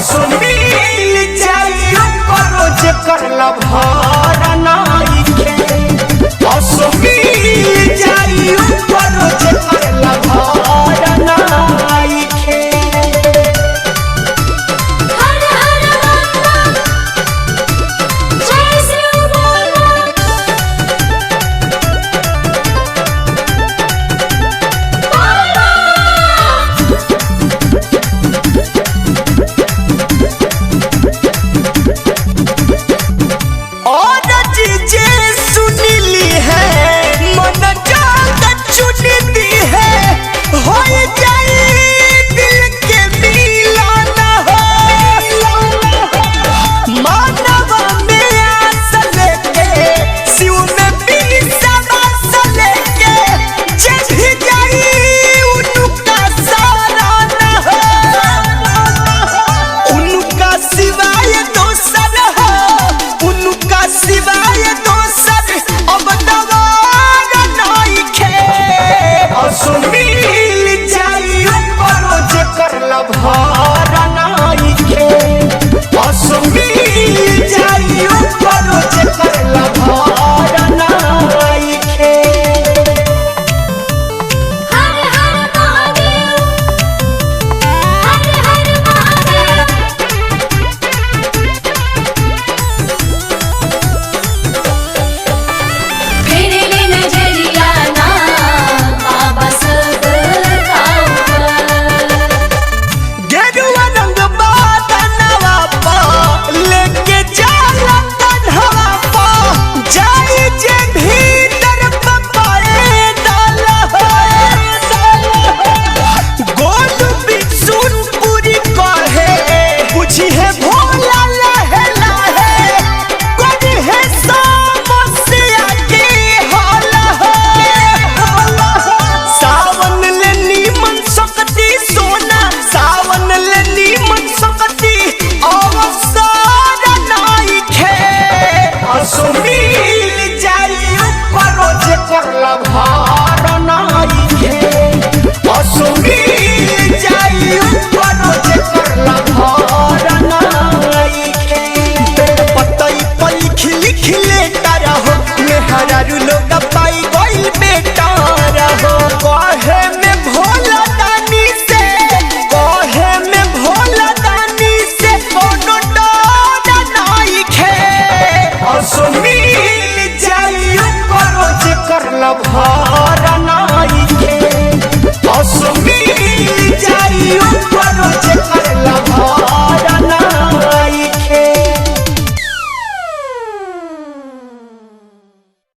मिल जाई करो जे करला भर नइखे मिल जाई करो जे करला भर नइखे। हर हर बोल जय शिव बोल और चीजें सुनीली है मन जाता चुनती है हो जाए दिल के मिलन हो मानव में आस लेके शिव में भी सवास लेके जब भी जाई उनका शरण हो उनका सिवाय दोसर हो उनका सिवाय दोसर अब दवार नइखे मिल जाई करो जे करला भर